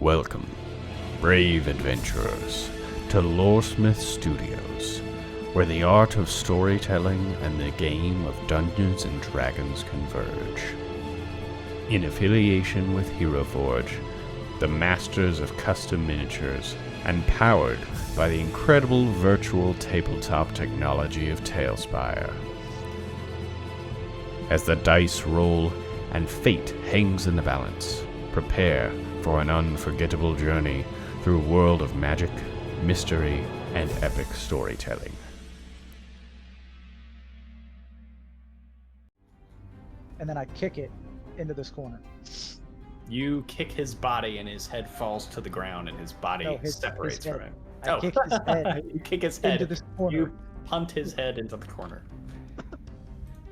Welcome, brave adventurers, to Loresmith Studios, where the art of storytelling and the game of Dungeons and Dragons converge. In affiliation with HeroForge, the masters of custom miniatures, and powered by the incredible virtual tabletop technology of Talespire. As the dice roll and fate hangs in the balance, prepare for an unforgettable journey through a world of magic, mystery, and epic storytelling. And then I kick it into this corner. You kick his body and his head falls to the ground and his body separates from it. I kick his head. You kick his head into this corner. You punt his head into the corner.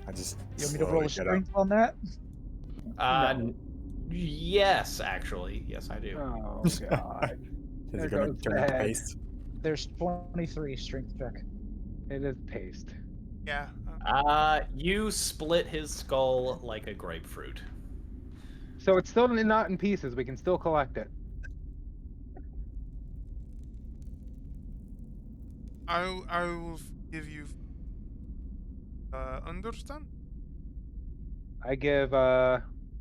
I just. You want me to roll a strength on that? No. Yes, actually. Yes, I do. Oh, God. Is it going to turn to paste? There's 23 strength check. It is paste. Yeah. You split his skull like a grapefruit. So it's still not in pieces. We can still collect it. I will give you. Understand? I give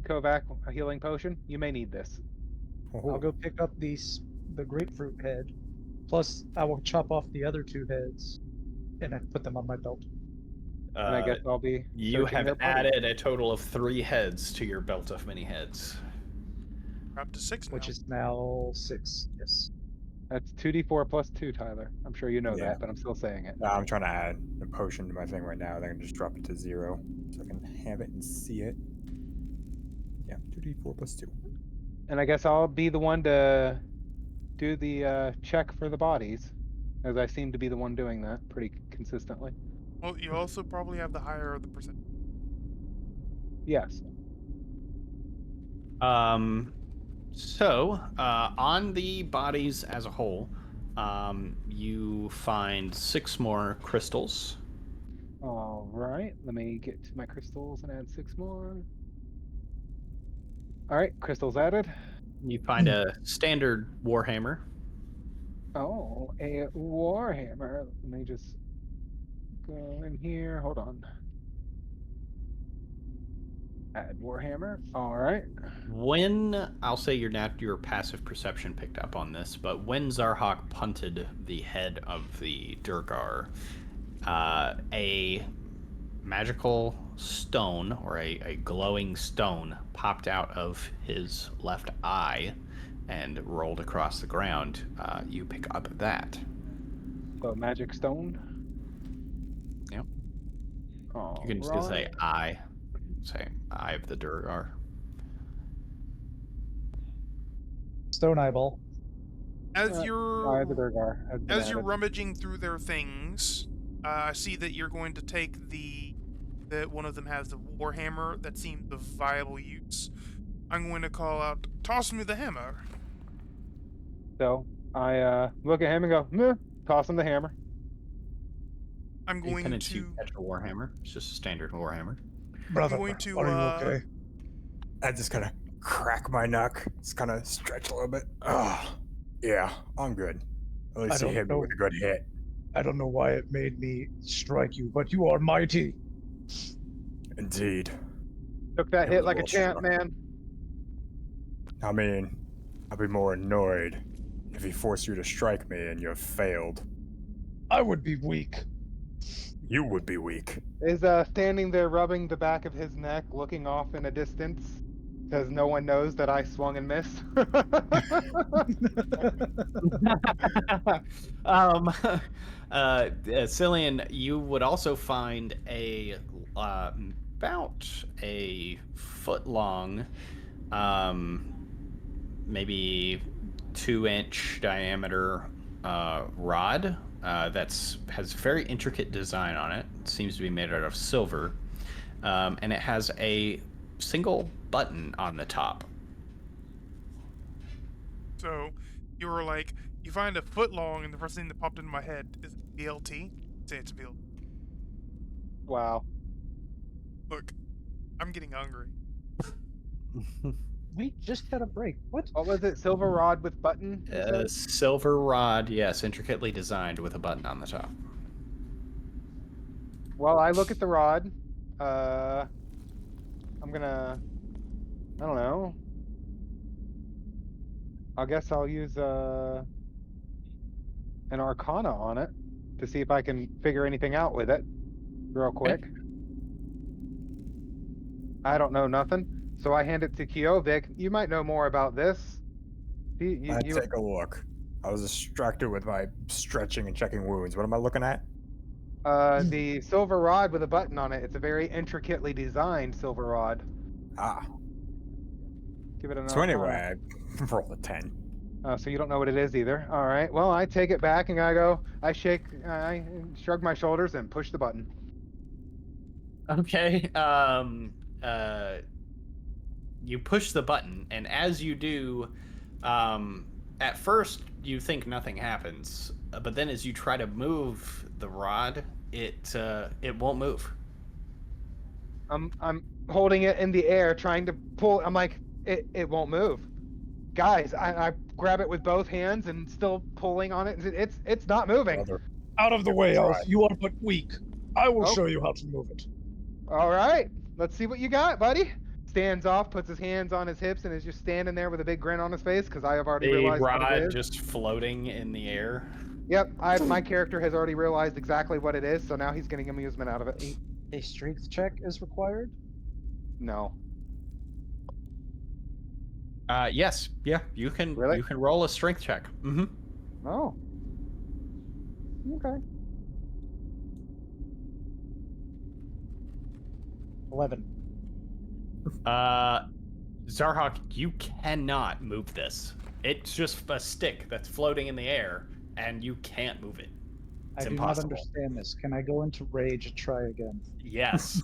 Kovac a healing potion. You may need this. I'll go pick up the grapefruit head. Plus, I will chop off the other 2 heads, and I put them on my belt. And I guess I'll be. You have added a total of 3 heads to your belt of many heads. We're up to 6 now. Which is now 6. Yes. That's 2d4 plus 2, Tyler. I'm sure you know that, but I'm still saying it. No, I'm trying to add a potion to my thing right now. Then I can just drop it to 0 so I can have it and see it. Yeah, 2d4 plus 2. And I guess I'll be the one to do the check for the bodies, as I seem to be the one doing that pretty consistently. Well, you also probably have the higher of the percent. Yes. So, on the bodies as a whole, you find 6 more crystals. All right. Let me get to my crystals and add 6 more. All right, crystals added. You find a standard warhammer. Oh, a warhammer. Let me just go in here. Hold on. Add warhammer. All right. When I'll say your passive perception picked up on this, but when Zarhawk punted the head of the Durgar, a magical stone or a glowing stone popped out of his left eye and rolled across the ground. You pick up that. So magic stone. Yep. Oh, You can just say eye. Say eye of the Durgar. Stone eyeball. As you're rummaging through their things, I see that you're going to take that one of them has the warhammer that seems of viable use. I'm going to call out, "Toss me the hammer." So I look at him and go, meh, toss him the hammer. I'm going to catch a warhammer. It's just a standard warhammer. Brother, I'm going to, are you okay? I just kind of crack my neck. Just kind of stretch a little bit. Oh, yeah, I'm good. At least you hit me with a good hit. I don't know why it made me strike you, but you are mighty. Indeed. Took that hit like a champ, man. I mean, I'd be more annoyed if he forced you to strike me and you failed. I would be weak. You would be weak. Is standing there rubbing the back of his neck, looking off in a distance, because no one knows that I swung and missed. Cillian, you would also find a about a foot long, maybe 2-inch diameter rod has very intricate design on it. It seems to be made out of silver, and it has a single button on the top. So you were like, you find a foot long, and the first thing that popped into my head is BLT. Say it's BLT. Wow. Look, I'm getting hungry. We just had a break. What? What was it? Silver rod with button? You said? Silver rod, yes, intricately designed with a button on the top. Well, I look at the rod. I'm gonna. I don't know. I guess I'll use an Arcana on it to see if I can figure anything out with it, real quick. I don't know nothing, so I hand it to Kiovic. You might know more about this. I take a look. I was distracted with my stretching and checking wounds. What am I looking at? The silver rod with a button on it. It's a very intricately designed silver rod. Ah. Give it an So Arcana. anyway, I rolled a 10. So you don't know what it is either. All right. Well, I take it back and I shrug my shoulders and push the button. Okay. You push the button, and as you do, at first you think nothing happens, but then as you try to move the rod, it won't move. I'm holding it in the air, trying to pull. I'm like, it won't move. Guys, I grab it with both hands and still pulling on it. It's not moving. Brother. Out of the way, Elf. You are but weak. I will Oh. show you how to move it. All right, let's see what you got, buddy. Stands off, puts his hands on his hips, and is just standing there with a big grin on his face because I have already The realized what it rod is. just floating in the air. Yep, my character has already realized exactly what it is, so now he's getting amusement out of it. A strength check is required? No. Yes, yeah, you can Really? you can roll a strength check. Mm-hmm. Oh. Okay. 11. Zarhawk, you cannot move this. It's just a stick that's floating in the air, and you can't move it. It's I do impossible. not understand this. Can I go into rage and try again? Yes.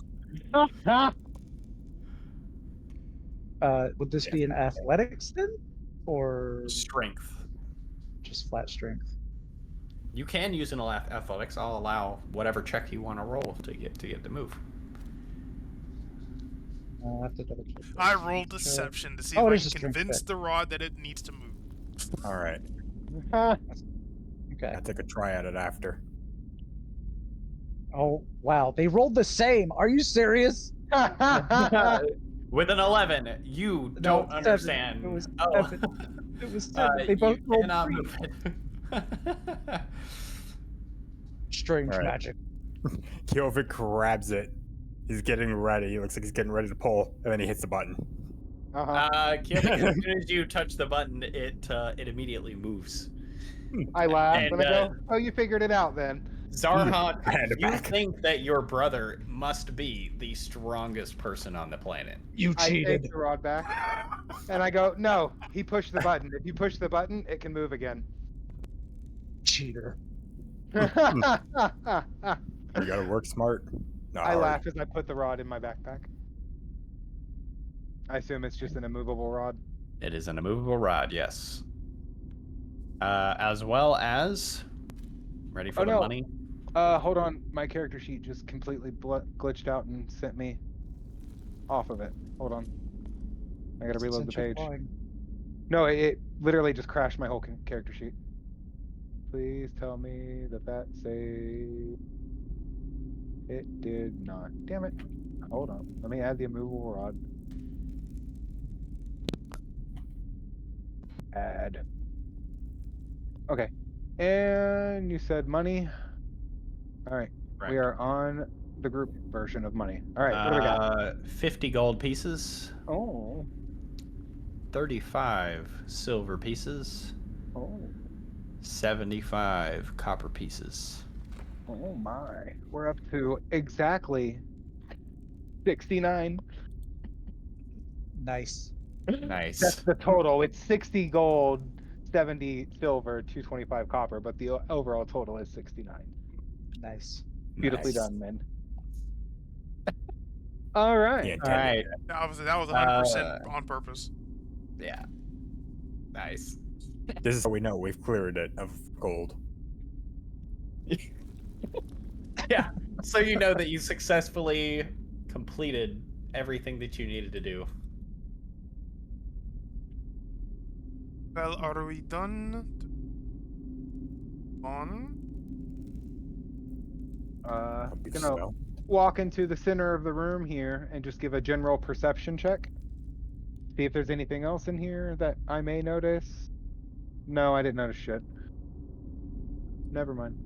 Would this be an athletics then? Or Strength. just flat strength? You can use an athletics. I'll allow whatever check you want to roll to get the move. I'll have to double check. I rolled deception to see Oh, if it I is a can strength convince check. the rod that it needs to move. All right. Okay. I take a try at it after. Oh, wow. They rolled the same. Are you serious? With an 11, you don't 7. understand. It was oh. 7. It was 7. They both you rolled cannot 3. move it. Strange Right. magic. Kiovic grabs it. He's getting ready. He looks like he's getting ready to pull, and then he hits the button. Kiovic, as soon as you touch the button, it immediately moves. I laugh And, and I go, "Oh, you figured it out then." Zarhawk, Hand it you back. think that your brother must be the strongest person on the planet. You I cheated. take the rod back and I go, "No, he pushed the button. If you push the button, it can move again." Cheater. You gotta work smart. Not I hard. laugh as I put the rod in my backpack. I assume it's just an immovable rod. It is an immovable rod, yes. As well as... Ready for Oh, the no. money? Hold on. My character sheet just completely glitched out and sent me off of it. Hold on. I gotta reload the Since you're page. flying. No, it literally just crashed my whole character sheet. Please tell me that saved. It did not. Damn it. Hold on. Let me add the immovable rod. Add. Okay. And you said money. All right. We are on the group version of money. All right. What do we got? 50 gold pieces, Oh. 35 silver pieces, Oh. 75 copper pieces. Oh my. We're up to exactly 69. Nice. Nice. That's the total. It's 60 gold, 70 silver, 225 copper, but the overall total is 69. Nice. Beautifully Nice. done, man. All right. He All intended right. it. That was 100% on purpose. Yeah. Nice. This is how we know we've cleared it of gold. Yeah. So you know that you successfully completed everything that you needed to do. Well, are we done? On? I'll be Gonna so. walk into the center of the room here and just give a general perception check. See if there's anything else in here that I may notice. No, I didn't notice shit. Never mind.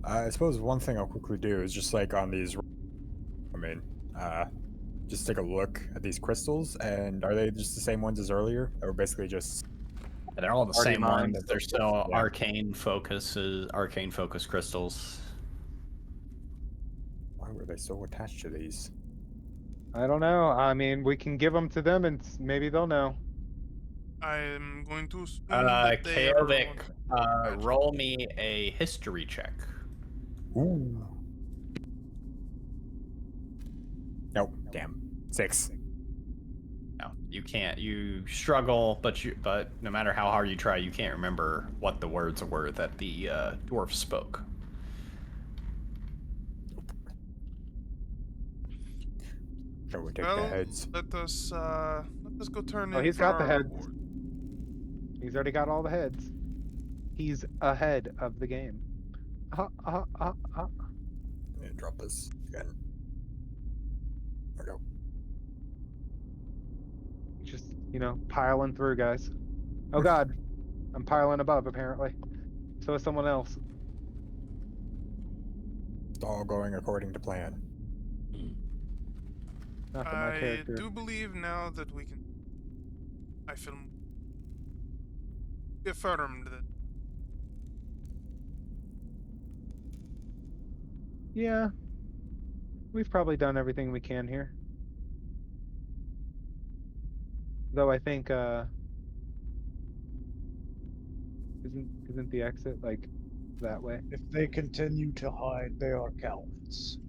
I suppose one thing I'll quickly do is just like on these. I mean, just take a look at these crystals, and are they just the same ones as earlier? Or basically just They're all the Party same mine. ones. They're still Yeah. arcane focus crystals. why were they so attached to these? I don't know. I mean, we can give them to them and maybe they'll know. I'm going to assume that they are Kaovic, magic. roll me a history check. Ooh. Nope. Damn. 6. No, you can't. You struggle, but no matter how hard you try, you can't remember what the words were that the dwarf spoke. Shall we take Well, the heads? let us go turn Oh, in he's for got the our heads. reward. He's already got all the heads. He's ahead of the game. Let me drop this again. There we go. Just, piling through, guys. Oh god. I'm piling above, apparently. So is someone else. It's all going according to plan. Not that my I character. do believe now that we can. I feel affirmed that. Yeah. We've probably done everything we can here. Though I think isn't the exit like that way? If they continue to hide, they are cowards.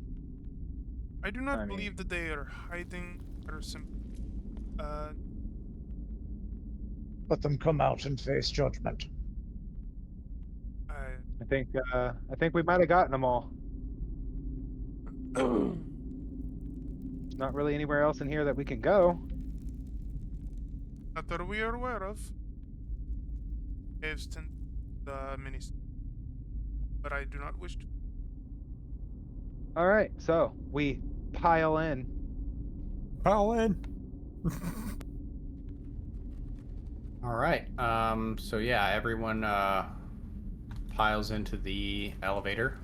I do not I mean- believe that they are hiding or simply. Let them come out and face judgment. I think we might have gotten them all. Not really anywhere else in here that we can go. Not that we are aware of. Caves tend the minis, but I do not wish to. All right, so we pile in. Pile in. All right. So yeah, everyone piles into the elevator.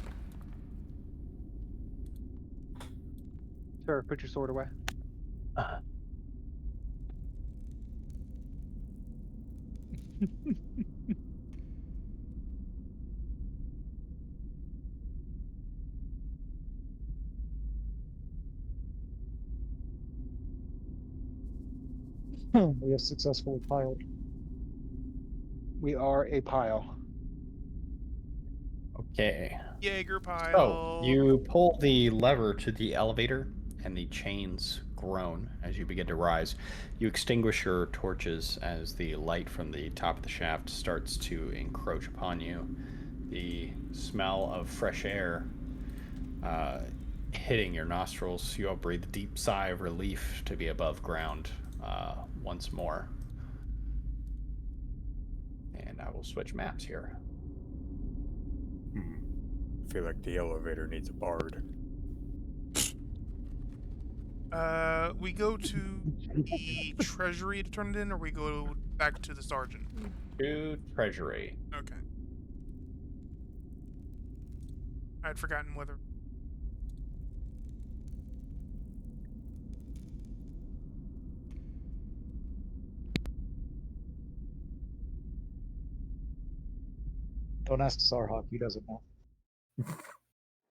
Sir, put your sword away. We have successfully piled. We are a pile. Okay. Jaeger pile. So you pull the lever to the elevator, and the chains groan as you begin to rise. You extinguish your torches as the light from the top of the shaft starts to encroach upon you. The smell of fresh air hitting your nostrils, you all breathe a deep sigh of relief to be above ground once more. And I will switch maps here. I feel like the elevator needs a bard. We go to the treasury to turn it in, or we go back to the sergeant? To treasury. Okay. I'd forgotten whether. Don't ask Sarhawk, he doesn't know.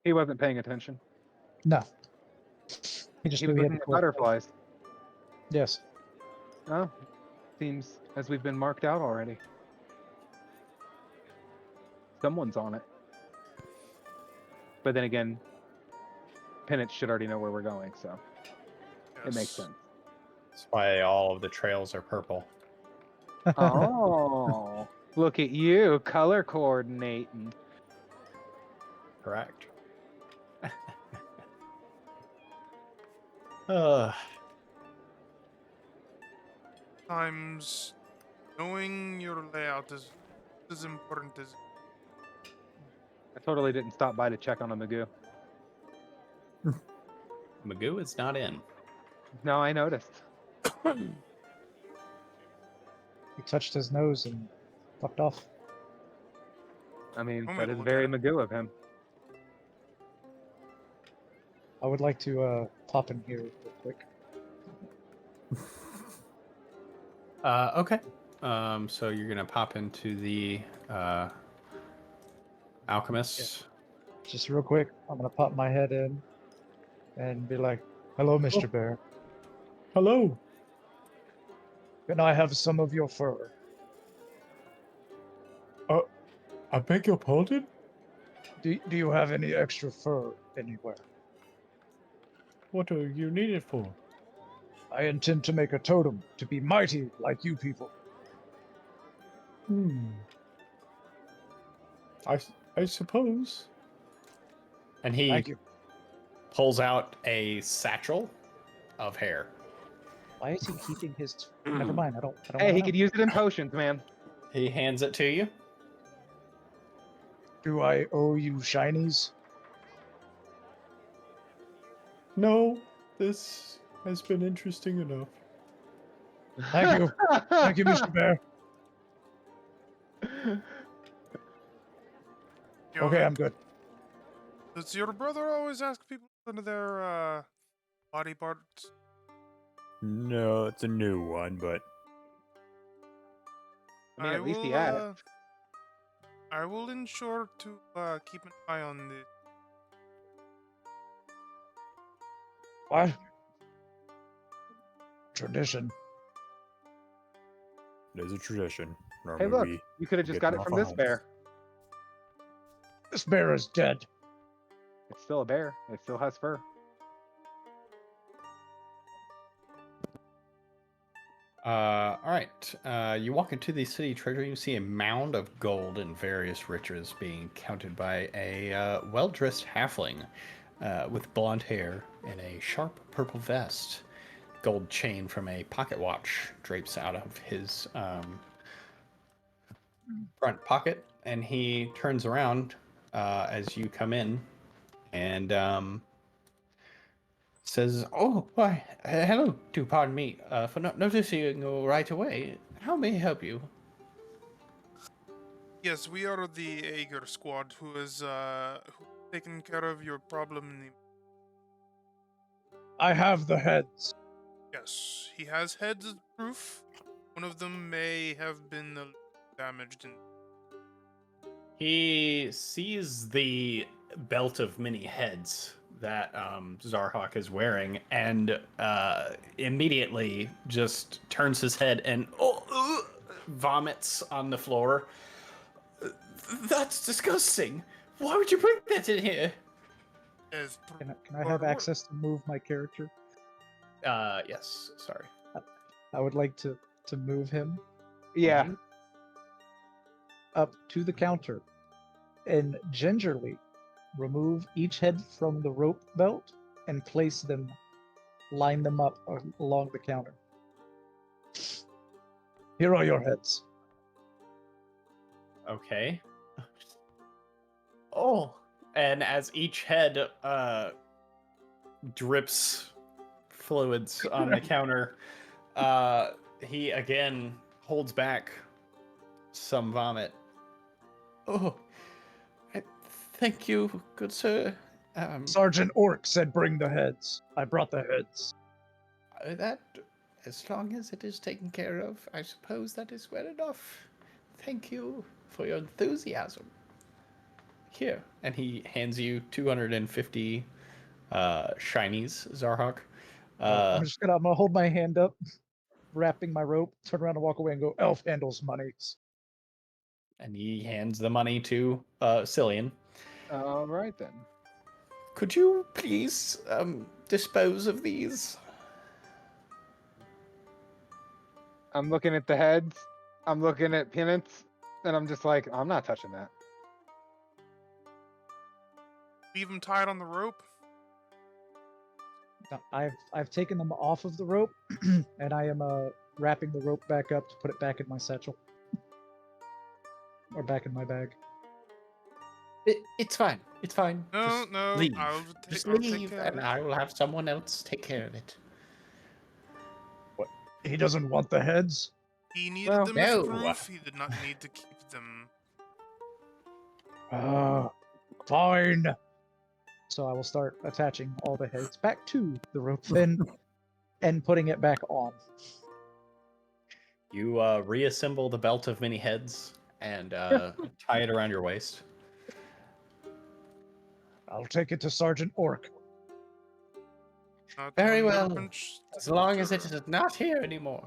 He wasn't paying attention. No. He just He knew was he had looking to at collect. butterflies. Yes. Oh, seems as we've been marked out already. Someone's on it. But then again, Penance should already know where we're going, so it makes sense. That's why all of the trails are purple. Oh, look at you, color coordinating. Correct. Times Knowing your layout is as important as. I totally didn't stop by to check on a Magoo. Magoo is not in. No, I noticed. He touched his nose and fucked off. I mean, Want me that to is look very at it? Magoo of him. I would like to pop in here real quick. Okay. So you're gonna pop into the alchemist. Just real quick, I'm gonna pop my head in and be like, "Hello, Mr. Bear. Hello. Can I have some of your fur?" I beg your pardon? Do you have any extra fur anywhere? What are you needed for? I intend to make a totem to be mighty like you people. I suppose. And he Thank you. pulls out a satchel of hair. Why is he keeping his? Never mind. I don't. Hey, he wanna could know. use it in potions, man. He hands it to you. Do I owe you shinies? No, this has been interesting enough. Thank you. Thank you, Mr. Bear. Okay, I'm good. Does your brother always ask people under their body parts? No, it's a new one, but I mean, at least he will, asked. I will ensure to keep an eye on this. What? Tradition. there's a tradition. Hey, Normally look, we you could have just get got them it off from our this homes. bear. This bear is dead. It's still a bear. It still has fur. All right. You walk into the city treasury. You see a mound of gold and various riches being counted by a well-dressed halfling with blonde hair and a sharp purple vest. Gold chain from a pocket watch drapes out of his front pocket, and he turns around as you come in and says, "Oh, why, hello. Do pardon me for not noticing you right away. How may I help you?" Yes, we are the Ager squad who has taken care of your problem in the. I have the heads. Yes, he has heads as proof. One of them may have been damaged. He sees the belt of many heads that Zarhawk is wearing, and immediately just turns his head and vomits on the floor. That's disgusting. Why would you bring that in here? As Can I have access to move my character? Yes. Sorry. I would like to move him Yeah. up to the counter and gingerly remove each head from the rope belt and place them, line them up along the counter. Here are your heads. Okay. Oh, and as each head drips fluids on the counter, he again holds back some vomit. Oh, thank you, good sir. Sergeant Orc said bring the heads. I brought the heads. That, as long as it is taken care of, I suppose that is well enough. Thank you for your enthusiasm. Here, and he hands you 250 shinies, Zarhawk. I'm gonna hold my hand up, wrapping my rope, turn around and walk away and go, Elf handles monies. And he hands the money to Cillian. All right, then. Could you please dispose of these? I'm looking at the heads. I'm looking at Penance, and I'm just like, I'm not touching that. leave him tied on the rope. No, I've taken them off of the rope, and I am wrapping the rope back up to put it back in my satchel. Or back in my bag. It's fine. It's fine. No, Just no, leave. Just Just take leave, care of and it. I will have someone else take care of it. He doesn't want the heads. He needed Well, them as no. proof. He did not need to keep them. Fine. So I will start attaching all the heads back to the rope then and putting it back on. You reassemble the belt of many heads and tie it around your waist. I'll take it to Sergeant Orc. Not Very 100% well. As long as it sure. is not here anymore.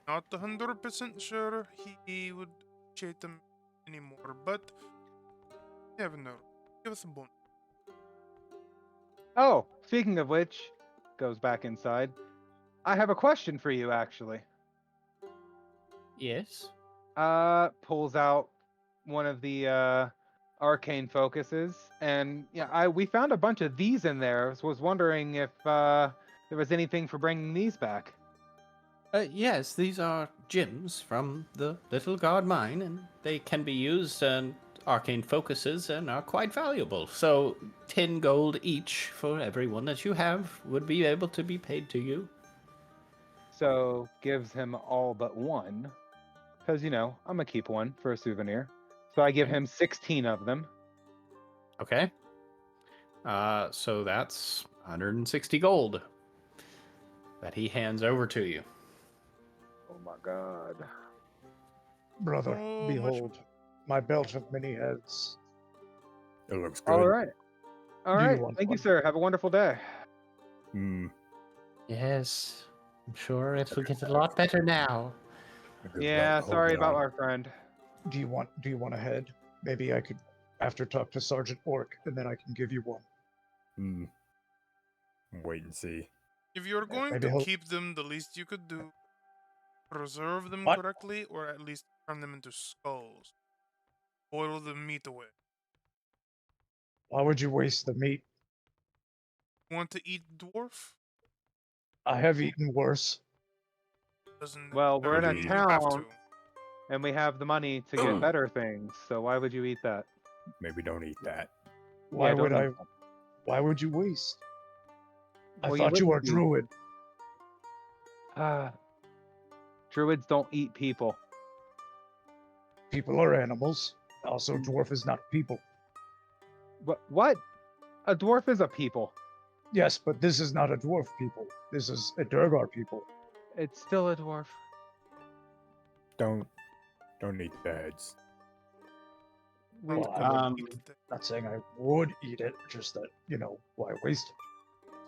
Not 100% sure he would appreciate them anymore, but you never know. Give us a bonus. Oh, speaking of which, goes back inside. I have a question for you, actually. Yes. Pulls out one of the arcane focuses, and yeah, we found a bunch of these in there. So was wondering if there was anything for bringing these back. Yes, these are gems from the Little God Mine, and they can be used in arcane focuses and are quite valuable. So 10 gold each for every one that you have would be able to be paid to you. So gives him all but one, because I'm gonna keep one for a souvenir. So I give him 16 of them. Okay. So that's 160 gold that he hands over to you. Oh my god. Brother, Oh, much- behold, my belt of many heads. It looks good. All right. All Do you right. want Thank you, one? sir. Have a wonderful day. Hmm. Yes. I'm sure it will get a lot better now. A good Yeah, belt to hold sorry it about on. our friend. Do you want a head? Maybe I could, after talk to Sergeant Orc, and then I can give you one. Hmm. Wait and see. If you're going maybe to he'll- keep them, the least you could do, preserve them What? correctly, or at least turn them into skulls. Boil the meat away. Why would you waste the meat? Want to eat dwarf? I have eaten worse. Doesn't Well, we're in a necessarily mean you have town, to. and we have the money to get better things. So why would you eat that? Maybe don't eat that. Why Yeah, would don't I? eat that. Why would you waste? I Well, thought you were a wouldn't be. druid. Druids don't eat people. People are animals. Also, dwarf is not people. What? A dwarf is a people. Yes, but this is not a dwarf people. This is a Durgar people. It's still a dwarf. Don't eat the heads. Well, I Um, not saying I would eat it, just that, why waste it?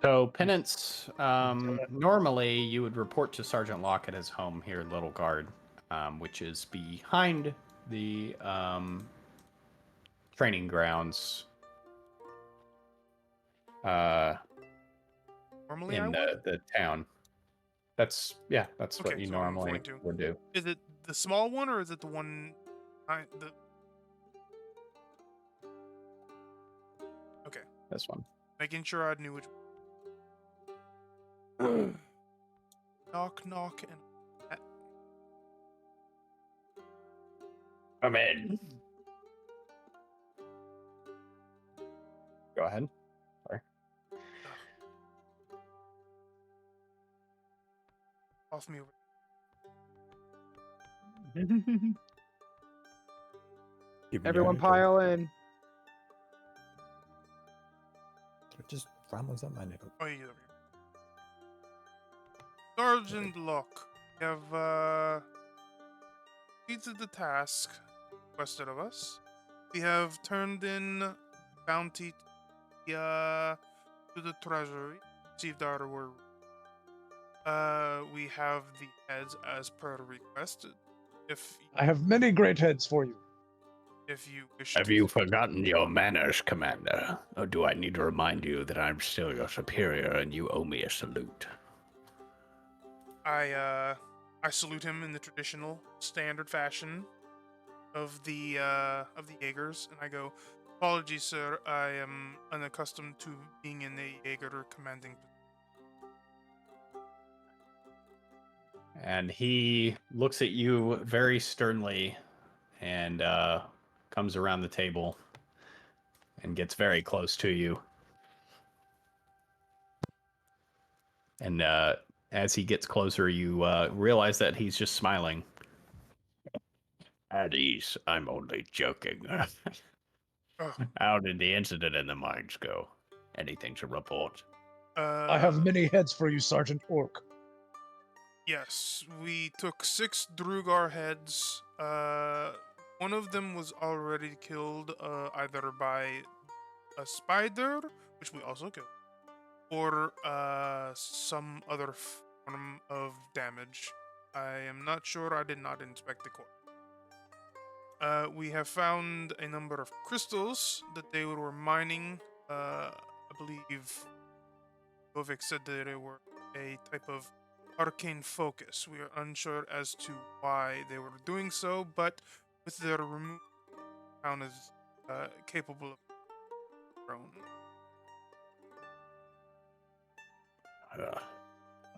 So, Penance, normally you would report to Sergeant Locke at his home here in Little Guard, which is behind the training grounds Normally, I in would. the town. That's what Okay, you so I'm normally going to. would do. Is it the small one, or is it the one? Okay, This one. making sure I knew which. Knock, knock, and Come in. Go ahead. Sorry. off me. Give me Everyone a- pile in. Just vamos up my nickel. Oh, yeah. Sergeant Locke, we have completed the task requested of us. We have turned in bounty to the treasury, received our reward. We have the heads as per requested. I have many great heads for you. If you wish Have to you forgotten your manners, Commander? Or do I need to remind you that I'm still your superior and you owe me a salute? I salute him in the traditional standard fashion of the Jaegers, and I go, "Apologies, sir. I am unaccustomed to being in a Jaeger commanding." And he looks at you very sternly and comes around the table and gets very close to you. And as he gets closer, you realize that he's just smiling. At ease, I'm only joking. Oh, How did the incident in the mines go? Anything to report? I have many heads for you, Sergeant Orc. Yes, we took 6 Drugar heads. One of them was already killed either by a spider, which we also killed, or some other form of damage. I am not sure. I did not inspect the corpse. We have found a number of crystals that they were mining. I believe Bovik said that they were a type of arcane focus. We are unsure as to why they were doing so, but with their removal, found as capable of their own.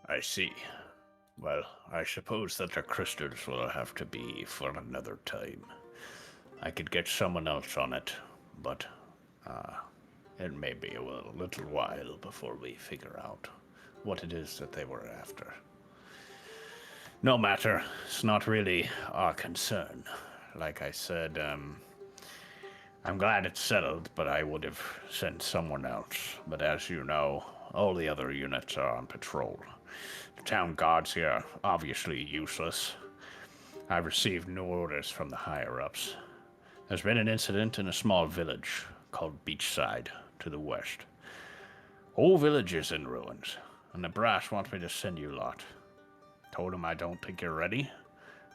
I see. Well, I suppose that the crystals will have to be for another time. I could get someone else on it, but it may be a little while before we figure out what it is that they were after. No matter, it's not really our concern. Like I said, I'm glad it's settled, but I would have sent someone else. But as you know, all the other units are on patrol. The town guards here are obviously useless. I've received no orders from the higher-ups. There's been an incident in a small village called Beachside to the west. Whole village is in ruins, and the brass wants me to send you lot. Told him I don't think you're ready.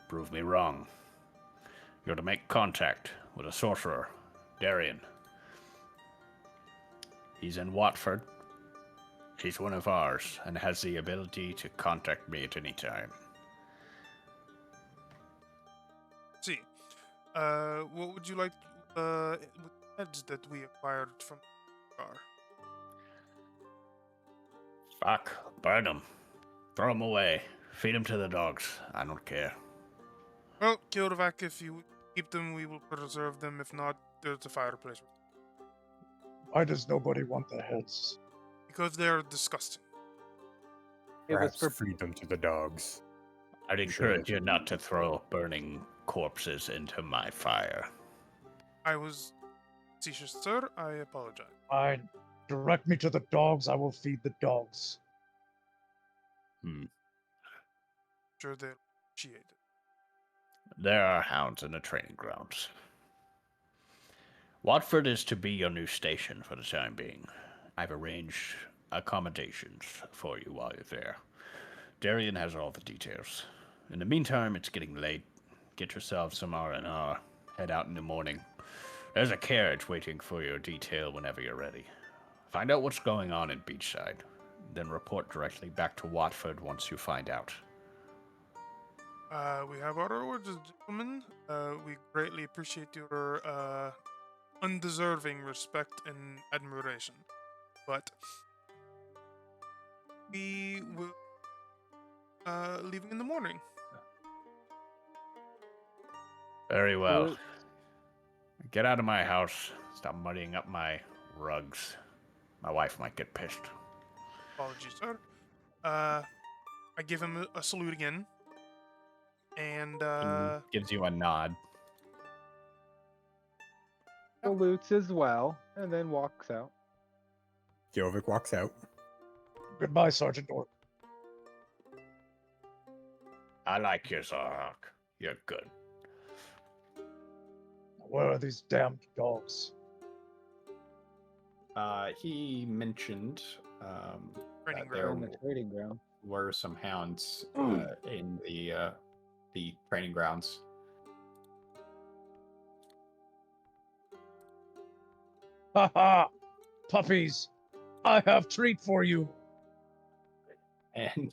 Prove me wrong. You're to make contact with a sorcerer, Darian. He's in Watford. He's one of ours and has the ability to contact me at any time. See, what would you like with heads that we acquired from the car? Fuck, burn them. Throw them away. Feed them to the dogs. I don't care. Well, Kildavac, if you keep them, we will preserve them. If not, there's a fireplace. Why does nobody want the heads? Because they're disgusting. It was Perhaps for feed them to the dogs. I'd encourage you not to throw burning corpses into my fire. I was facetious, sir. I apologize. Fine. Direct me to the dogs. I will feed the dogs. Sure, they'll appreciate it. There are hounds in the training grounds. Watford is to be your new station for the time being. I've arranged accommodations for you while you're there. Darian has all the details. In the meantime, it's getting late. Get yourself some R&R. Head out in the morning. There's a carriage waiting for your detail whenever you're ready. Find out what's going on in Beachside. Then report directly back to Watford once you find out. We have our orders, gentlemen. We greatly appreciate your undeserving respect and admiration. But we will leaving in the morning. Very well. Get out of my house. Stop muddying up my rugs. My wife might get pissed. Apologies, sir. I give him a salute again. And Gives you a nod. salutes as well, and then walks out. Jovic walks out. Goodbye, Sergeant Orc. I like you, Zarhawk. You're good. Where are these damned dogs? He mentioned training that there In ground. the trading ground. were some hounds in the training grounds. Ha ha! Puppies! I have treat for you. And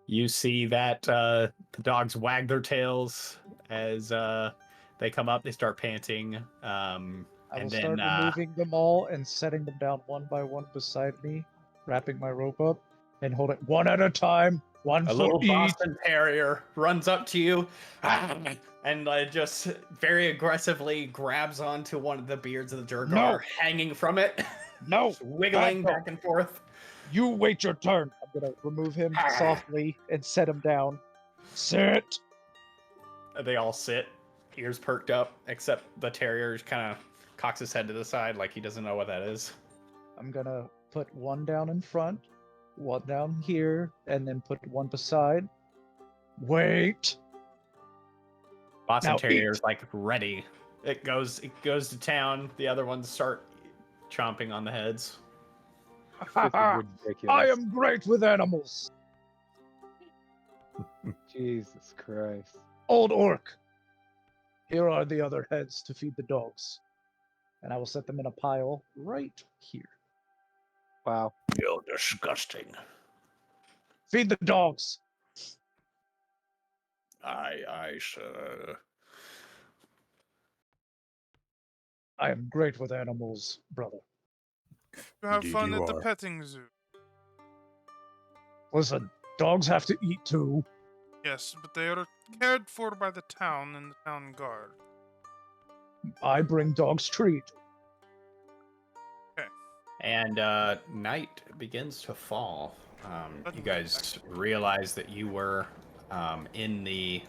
you see that the dogs wag their tails as they come up. They start panting. I will And start then removing them all and setting them down one by one beside me, wrapping my rope up, and hold it one at a time, One A for little each. Boston Terrier runs up to you and just very aggressively grabs onto one of the beards of the Durgar, No. hanging from it, No. just wiggling Bad dog. back and forth. You wait your turn. I'm gonna remove him softly and set him down. Sit. They all sit, ears perked up, except the terrier kind of cocks his head to the side like he doesn't know what that is. I'm gonna put one down in front, one down here, and then put one beside. Wait. Boston Now Terrier's like ready. It goes to town. The other ones start chomping on the heads. This is ridiculous. I am great with animals. Jesus Christ. Old orc. Here are the other heads to feed the dogs. And I will set them in a pile right here. Wow. You're disgusting. Feed the dogs. Aye, sir. I am great with animals, brother. You have Indeed fun you at the are. petting zoo. Listen, dogs have to eat too. Yes, but they are cared for by the town and the town guard. I bring dogs treat. And night begins to fall. You guys realize that you were in the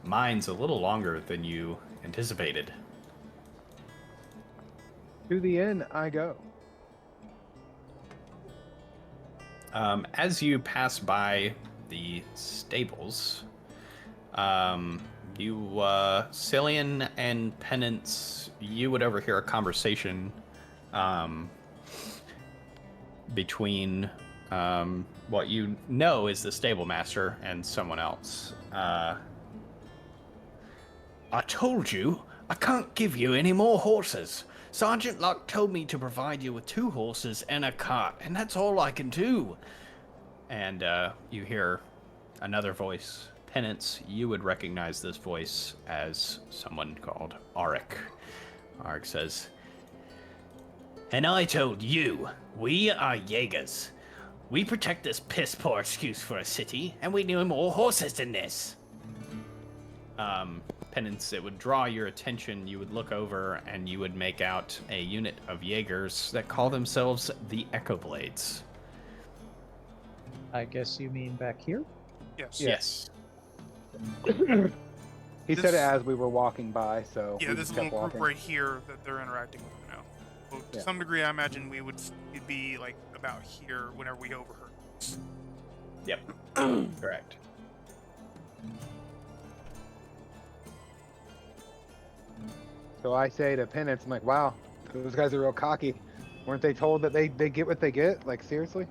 mines a little longer than you anticipated. To the inn I go. As you pass by the stables, Cillian and Penance, you would overhear a conversation between what you know is the stable master and someone else. I told you I can't give you any more horses. Sergeant Luck told me to provide you with 2 horses and a cart, and that's all I can do. And you hear another voice. Penance, you would recognize this voice as someone called Arik. Arik says, "And I told you, we are Jaegers. We protect this piss-poor excuse for a city, and we need more horses than this." Penance, it would draw your attention. You would look over, and you would make out a unit of Jaegers that call themselves the Echo Blades. I guess you mean back here? Yes. Yes. He said it as we were walking by, so Yeah, we this just little kept group walking. right here that they're interacting with now. Well, to Yeah. some degree, I imagine we would be like about here whenever we overheard. Yep. Correct. So I say to Penance, I'm like, wow, those guys are real cocky. Weren't they told that they get what they get? Like, seriously?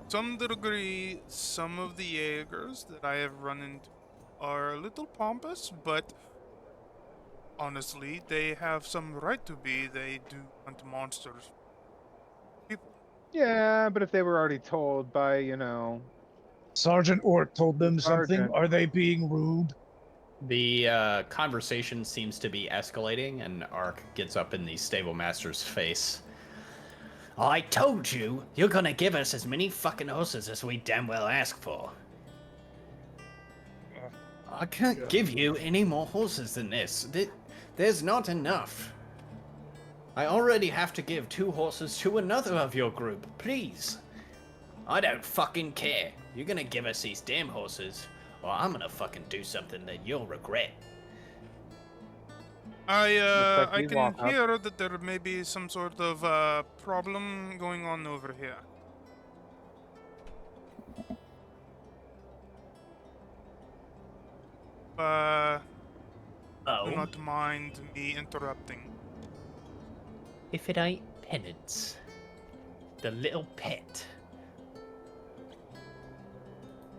Some degree, some of the Jaegers that I have run into are a little pompous, but honestly, they have some right to be. They do hunt monsters. People. Yeah, but if they were already told by, Sergeant Orc told them something. Sergeant. Are they being rude? The conversation seems to be escalating, and Ark gets up in the stable master's face. I told you, you're gonna give us as many fucking horses as we damn well ask for. I can't give you any more horses than this. There's not enough. I already have to give 2 horses to another of your group, please. I don't fucking care. You're gonna give us these damn horses, or I'm gonna fucking do something that you'll regret. I we can walk up. hear that there may be some sort of problem going on over here. Do not mind me interrupting. If it ain't Penance, the little pet.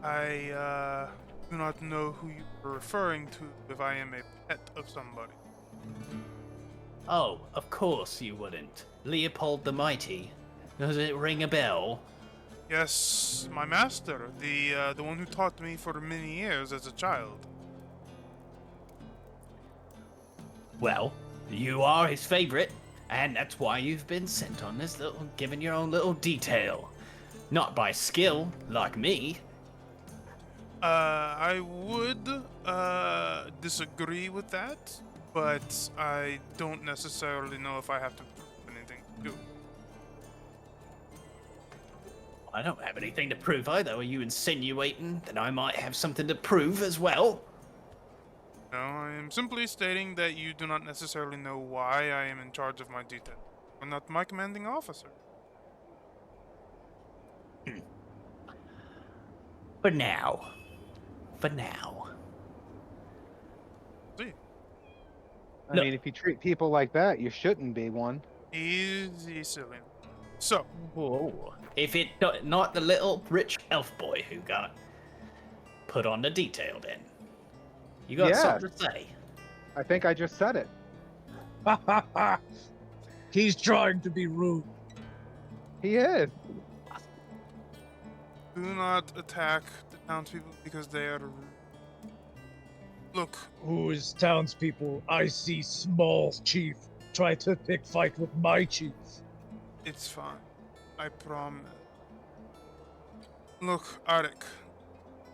I do not know who you are referring to if I am a pet of somebody. Oh, of course you wouldn't. Leopold the Mighty. Does it ring a bell? Yes, my master, the one who taught me for many years as a child. Well, you are his favorite, and that's why you've been sent on this given your own little detail. Not by skill, like me, I would disagree with that, but I don't necessarily know if I have to prove anything to do. I don't have anything to prove either. Are you insinuating that I might have something to prove as well? No, I am simply stating that you do not necessarily know why I am in charge of my detail. You're not my commanding officer. For now. For now. See, I No. mean, if you treat people like that, you shouldn't be one. easy, silly. So, Whoa. If it not the little rich elf boy who got put on the detail, then you got Yeah. something to say. I think I just said it. He's trying to be rude. He is. do not attack the townspeople because they are rude. Look, Who is townspeople? I see small chief try to pick fight with my chief. it's fine. I promise. Look, Arik,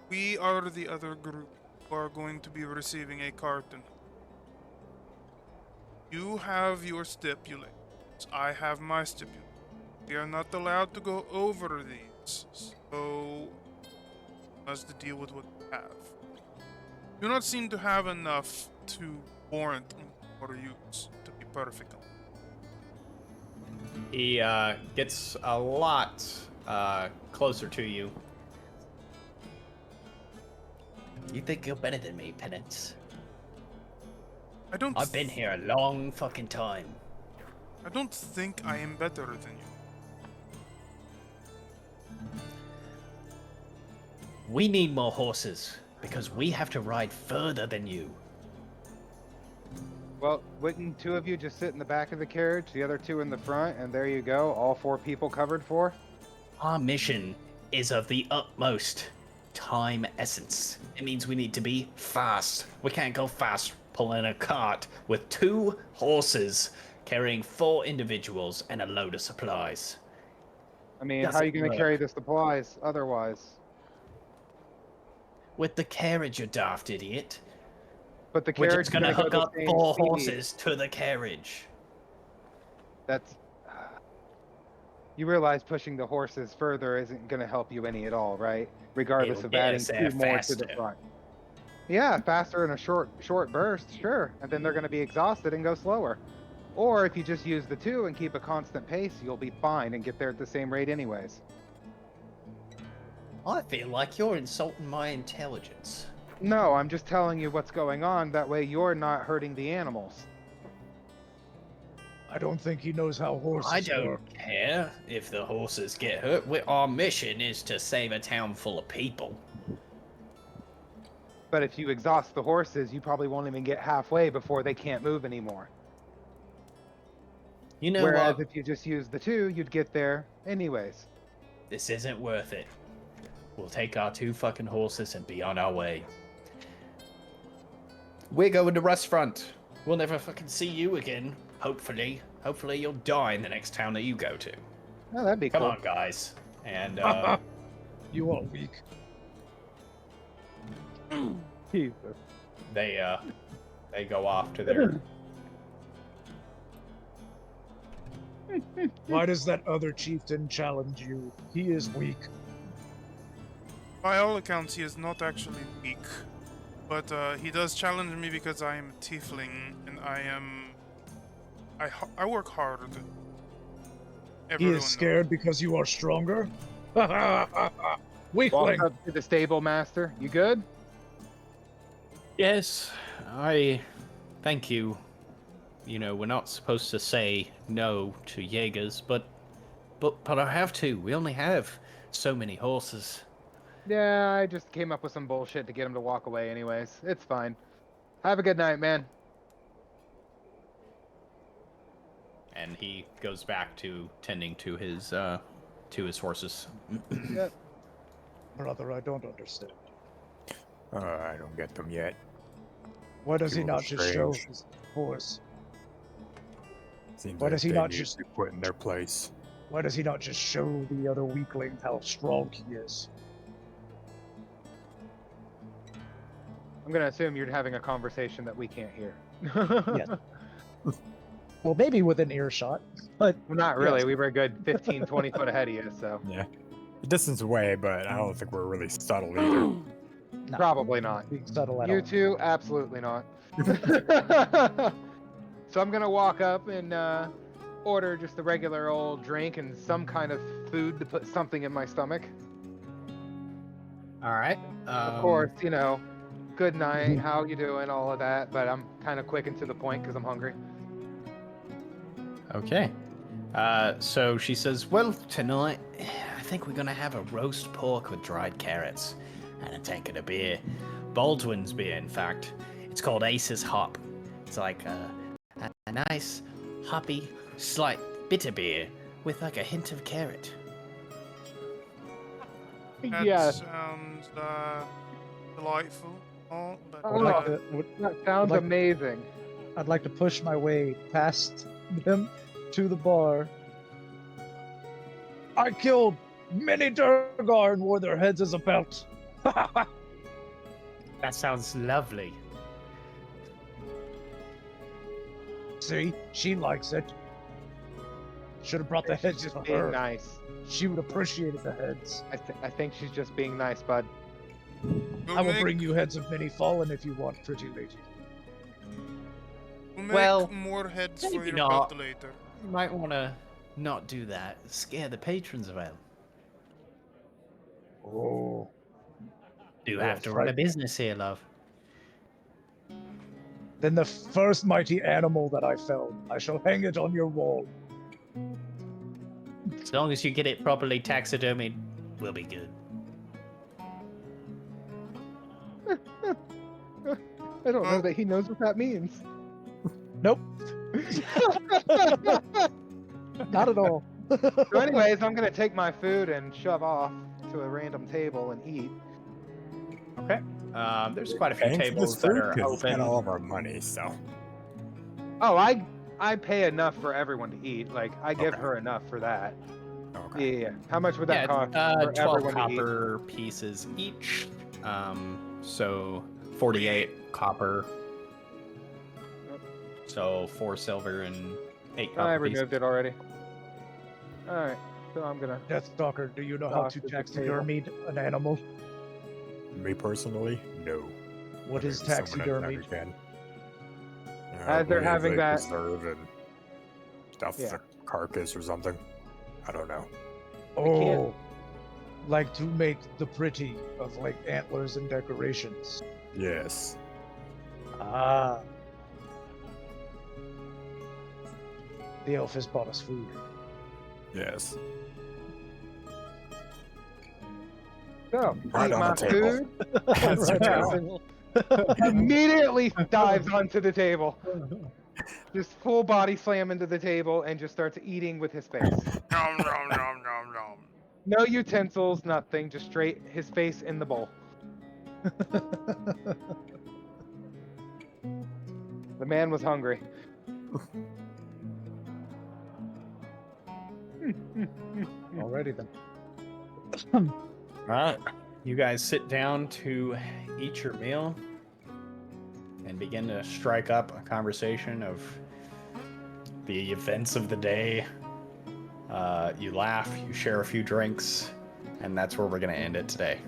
we are the other group who are going to be receiving a carton. You have your stipulations. I have my stipulations. We are not allowed to go over these, so must deal with what we have. Do not seem to have enough to warrant more use, to be perfect. He gets a lot closer to you. You think you're better than me, Penance? I don't. I've been here a long fucking time. I don't think I am better than you. We need more horses because we have to ride further than you. Well, wouldn't two of you just sit in the back of the carriage, the other two in the front, and there you go, all 4 people covered for? Our mission is of the utmost time essence. It means we need to be fast. We can't go fast pulling a cart with 2 horses carrying 4 individuals and a load of supplies. I mean, how are Doesn't you going to work. carry the supplies otherwise? With the carriage, you daft idiot. But the We're carriage just gonna is hook go up the same 4 speed. horses to the carriage. That's. You realize pushing the horses further isn't going to help you any at all, right? Regardless It'll of get adding us there 2 more to the faster. front. Yeah, faster in a short burst, sure. And then they're going to be exhausted and go slower. Or if you just use the 2 and keep a constant pace, you'll be fine and get there at the same rate anyways. I feel like you're insulting my intelligence. No, I'm just telling you what's going on. That way you're not hurting the animals. I don't think he knows how horses I don't work. care if the horses get hurt. Our mission is to save a town full of people. But if you exhaust the horses, you probably won't even get halfway before they can't move anymore. You know Whereas what? if you just use the 2, you'd get there anyways. This isn't worth it. We'll take our 2 fucking horses and be on our way. We're going to Rustfront. We'll never fucking see you again. Hopefully. Hopefully you'll die in the next town that you go to. Oh, that'd be Come cool. on, guys. And You are weak. Jesus. They go off to their. Why does that other chieftain challenge you? He is weak. By all accounts, he is not actually weak, but he does challenge me because I am a tiefling and I work hard. He Everyone is scared because you are stronger? Weakling! Walk up to the stable master. You good? Yes, I thank you. You know, we're not supposed to say no to Jaegers, but I have to. We only have so many horses. Yeah, I just came up with some bullshit to get him to walk away anyways. It's fine. Have a good night, man. And he goes back to tending to his horses. Yep. Brother, I don't understand. I don't get them yet. Why does he People are not just show strange. his horse? Seems Why like does he they not need just- to be put in their place? Why does he not just show the other weakling how strong he is? I'm gonna assume you're having a conversation that we can't hear. Yes. Well, maybe within earshot, but Well, not really. yes. We were a good 15, 20 foot ahead of you, so Yeah. A distance away, but I don't think we're really subtle either. No, probably not. being subtle at You all. two, absolutely not. So I'm gonna walk up and order just a regular old drink and some kind of food to put something in my stomach. All right. Of course, you know, good night, how you doing, all of that. But I'm kind of quick and to the point because I'm hungry. Okay. So she says, well, tonight, I think we're going to have a roast pork with dried carrots and a tankard of beer. Baldwin's beer, in fact. It's called Ace's Hop. It's like a nice, hoppy, slight bitter beer with like a hint of carrot. That Yeah, sounds delightful. Oh, but Oh, that sounds like- amazing. I'd like to push my way past them to the bar. I killed many Durgar and wore their heads as a belt. That sounds lovely. See, she likes it. Should have brought the heads Just to being her. nice. She would appreciate the heads. I think she's just being nice, bud. I will bring you heads of many fallen if you want, pretty lady. We'll make Well, more heads for maybe your not. belt later. You might want to not do that. Scare the patrons away. Oh, Do You're have to run a frightened. business here, love. then the first mighty animal that I felled, I shall hang it on your wall. As long as you get it properly taxidermied, we'll be good. I don't know that he knows what that means. Nope. Not at all. So anyways, I'm gonna take my food and shove off to a random table and eat. Okay. There's quite a few Paying for tables this that food? are 'Cause it's got open. all of our money, so. Oh, I pay enough for everyone to eat. Like I give Okay. her enough for that. Okay. Yeah. How much would that Yeah, cost for 12 everyone to eat? copper pieces each. So 48 copper. So 4 silver and 8 copper I pieces. removed it already. All right. So I'm gonna. Deathstalker, do you know how Toss to at the taxidermy an animal? Me personally, no. What is Maybe someone taxidermy? else can. As they're maybe having they that- preserve and stuff Yeah. the carcass or something. I don't know. can't- Oh, like to make the pretty of like antlers and decorations. Yes. Ah. The elf has bought us food. Yes. So Right eat on my the table. food. That's your Right. table. Immediately dives onto the table. Just full body slam into the table and just starts eating with his face. Nom nom nom nom nom. No utensils, nothing. Just straight his face in the bowl. The man was hungry. Alrighty then. Alright. You guys sit down to eat your meal and begin to strike up a conversation of the events of the day. You laugh, you share a few drinks, and that's where we're going to end it today.